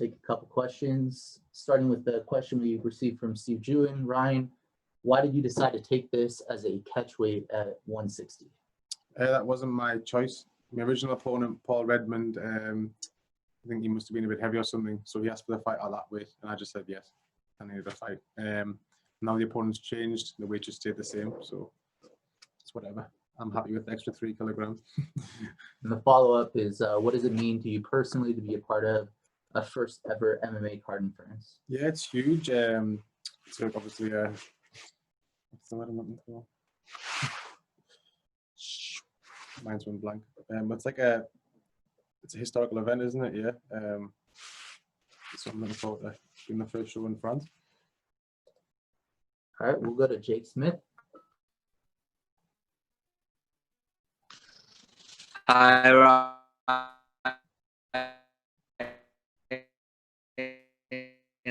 take a couple questions, starting with the question we received from Steve Jewin. Ryan, why did you decide to take this as a catch weight at 160? That wasn't my choice. My original opponent, Paul Redmond, I think he must have been a bit heavy or something, so he asked for the fight at that weight, and I just said yes. I needed a fight. Now the opponent's changed, the weight just stayed the same, so it's whatever. I'm happy with the extra 3 kilograms. And the follow-up is, what does it mean to you personally to be a part of a first ever MMA card in France? Yeah, it's huge. It's like obviously, what's the word I'm looking for? Mine's went blank. It's like it's a historical event, isn't it? Yeah. So I'm looking forward to doing the first show in France. All right, we'll go to Jake Smith. Hi, Ryan.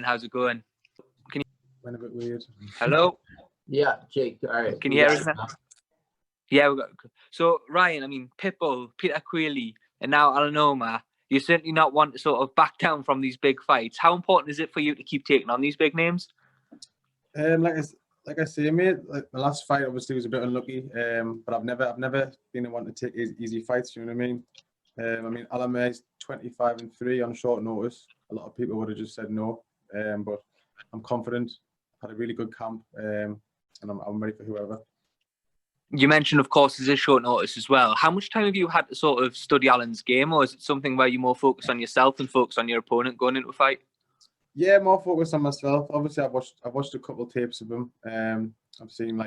How's it going? Can you? Went a bit weird. Hello. Yeah, Jake. All right. Can you hear us now? Yeah, we got. So Ryan, I mean, Pitbull, Peter Queally, and now Alanoma. You certainly not want to sort of back down from these big fights. How important is it for you to keep taking on these big names? Like I say, mate, like the last fight obviously was a bit unlucky. But I've never been the one to take easy fights. You know what I mean? I mean, Alame's 25-3 on short notice. A lot of people would have just said no. But I'm confident. Had a really good camp, and I'm ready for whoever. You mentioned, of course, there's a short notice as well. How much time have you had to sort of study Alan's game, or is it something where you more focus on yourself and focus on your opponent going into a fight? Yeah, more focused on myself. Obviously, I've watched a couple of tapes of him. I've seen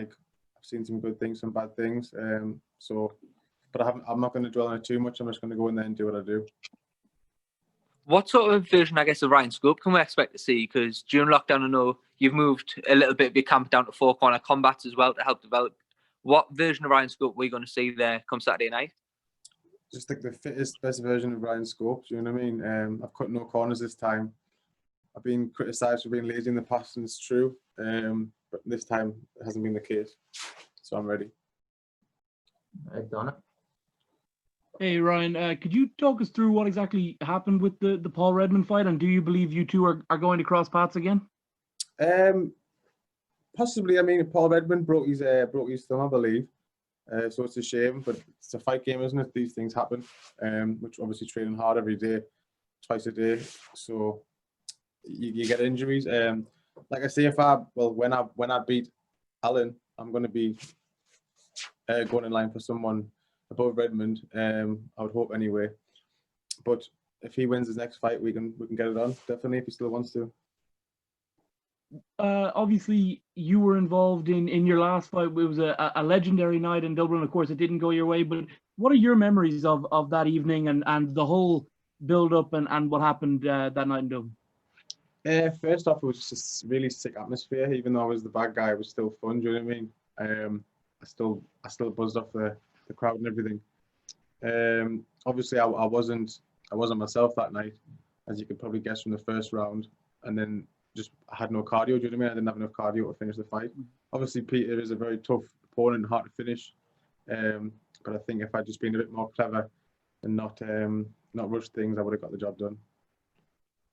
some good things, some bad things. But I'm not going to dwell on it too much. I'm just going to go in there and do what I do. What sort of version, I guess, of Ryan Scope can we expect to see? Because during lockdown, I know you've moved a little bit of your camp down to 4-corner combats as well to help develop. What version of Ryan Scope are we going to see there come Saturday night? Just like the fittest, best version of Ryan Scope. Do you know what I mean? I've cut no corners this time. I've been criticised for being lazy in the past, and it's true. But this time it hasn't been the case. So I'm ready. All right, Donna. Hey, Ryan, could you talk us through what exactly happened with the Paul Redmond fight, and do you believe you two are going to cross paths again? Possibly. I mean, Paul Redmond broke his thumb, I believe. So it's a shame, but it's a fight game, isn't it? These things happen. Which obviously training hard every day, twice a day. So you get injuries. Like I say, when I beat Alan, I'm going to be going in line for someone above Redmond. I would hope anyway. But if he wins his next fight, we can get it on. Definitely, if he still wants to. Obviously, you were involved in your last fight. It was a legendary night in Dublin. Of course, it didn't go your way. But what are your memories of that evening and the whole build-up and what happened that night in Dublin? First off, it was just a really sick atmosphere. Even though I was the bad guy, it was still fun. Do you know what I mean? I still buzzed off the crowd and everything. Obviously, I wasn't myself that night, as you could probably guess from the first round. And then I had no cardio. Do you know what I mean? I didn't have enough cardio to finish the fight. Obviously, Peter is a very tough opponent, hard to finish. But I think if I'd just been a bit more clever and not rushed things, I would have got the job done.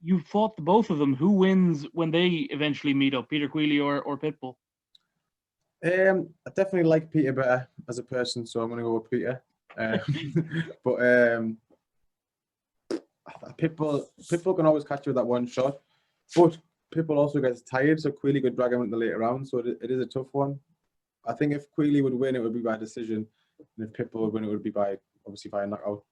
You fought the both of them. Who wins when they eventually meet up, Peter Queally or Pitbull? I definitely like Peter better as a person, so I'm going to go with Peter. But Pitbull can always catch you with that one shot. But Pitbull also gets tired, so Queally could drag him in the later round. So it is a tough one. I think if Queally would win, it would be by decision. And if Pitbull would win, it would be obviously by a knockout.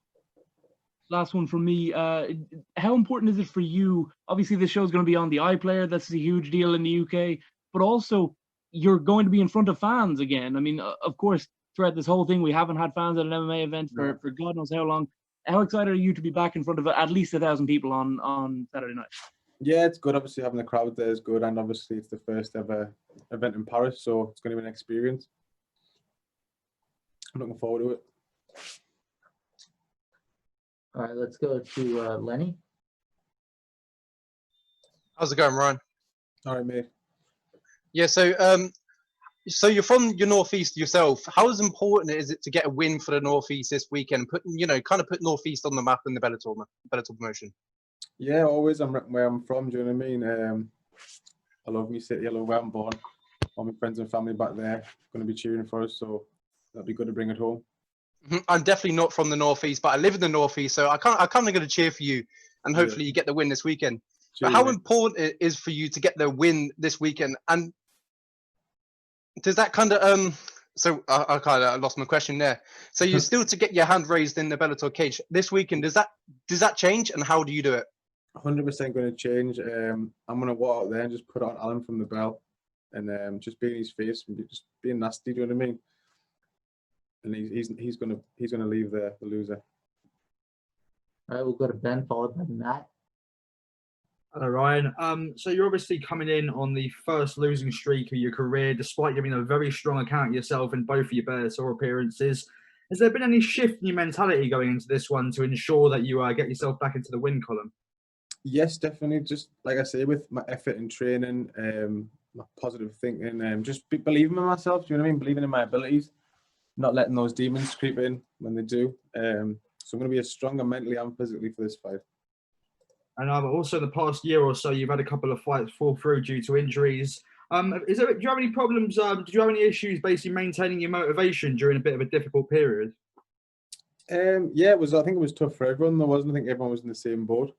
Last one from me. How important is it for you? Obviously, this show is going to be on the iPlayer. That's a huge deal in the UK. But also, you're going to be in front of fans again. I mean, of course, throughout this whole thing, we haven't had fans at an MMA event for God knows how long. How excited are you to be back in front of at least 1,000 people on Saturday night? Yeah, it's good. Obviously, having the crowd there is good. And obviously, it's the first ever event in Paris. So it's going to be an experience. I'm looking forward to it. All right, let's go to Lenny. How's it going, Ryan? All right, mate. Yeah, so you're from your Northeast yourself. How important is it to get a win for the Northeast this weekend? Put Northeast on the map in the Bellator promotion. Yeah, always. I'm where I'm from. Do you know what I mean? I love my city. I love where I'm born. All my friends and family back there going to be cheering for us, so that'd be good to bring it home. I'm definitely not from the northeast, but I live in the northeast, so I kind of going to cheer for you, and hopefully you get the win this weekend. But Cheers, how mate. important it is for you to get the win this weekend? And does that kind of So I kind of lost my question there. So you still to get your hand raised in the Bellator cage this weekend? Does that change, and how do you do it? 100% going to change. I'm going to walk out there and just put it on Alan from the bell, and just be in his face and just being nasty. Do you know what I mean? And he's going to leave the loser. All right, we'll go to Ben, followed by Matt. Hello, Ryan. So you're obviously coming in on the first losing streak of your career, despite giving a very strong account of yourself in both of your Bellator appearances. Has there been any shift in your mentality going into this one to ensure that you get yourself back into the win column? Yes, definitely. Just like I say, with my effort and training, my positive thinking, just believing in myself. Do you know what I mean? Believing in my abilities, not letting those demons creep in when they do. So I'm going to be as stronger mentally and physically for this fight. And also in the past year or so, you've had a couple of fights fall through due to injuries. Do you have any problems? Did you have any issues basically maintaining your motivation during a bit of a difficult period? Yeah, it was. I think it was tough for everyone. There wasn't. I think everyone was in the same boat.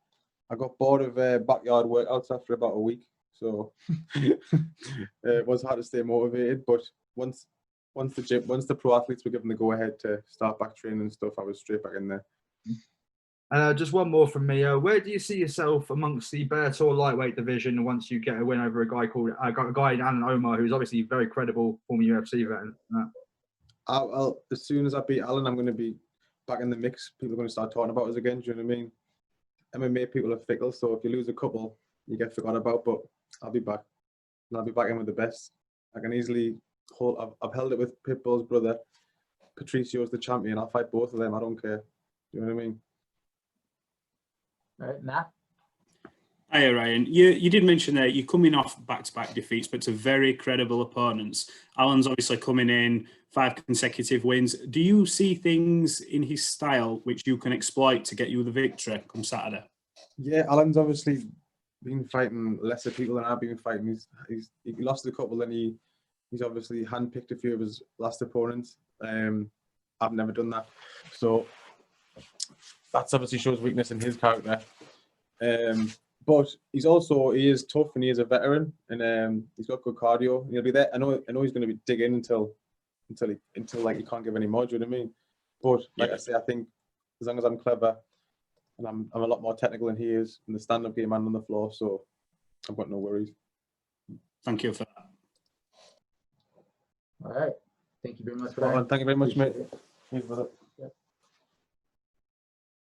I got bored of backyard workouts after about a week, so it was hard to stay motivated. But once the pro athletes were given the go ahead to start back training and stuff, I was straight back in there. Just one more from me. Where do you see yourself amongst the Bellator lightweight division once you get a win over a guy called Alan Omar, who's obviously very credible former UFC veteran? As soon as I beat Alan, I'm going to be back in the mix. People are going to start talking about us again. Do you know what I mean? MMA people are fickle, so if you lose a couple, you get forgot about. But I'll be back. And I'll be back in with the best. I can easily hold. I've held it with Pitbull's brother. Patricio's the champion. I'll fight both of them. I don't care. Do you know what I mean? All right, Matt. Hiya, Ryan. You did mention that you're coming off back-to-back defeats, but to very credible opponents. Alan's obviously coming in 5 consecutive wins. Do you see things in his style which you can exploit to get you the victory come Saturday? Yeah, Alan's obviously been fighting lesser people than I've been fighting. He lost a couple, and he's obviously handpicked a few of his last opponents. I've never done that, so that's obviously shows weakness in his character. But he is tough, and he is a veteran, and he's got good cardio. He'll be there. I know he's going to be digging until like he can't give any more. Do you know what I mean? But like I say, I think as long as I'm clever and I'm a lot more technical than he is in the stand-up game and on the floor, so I've got no worries. Thank you for that. All right. Thank you very much for Thank you very much, mate. Appreciate it. Cheers, brother.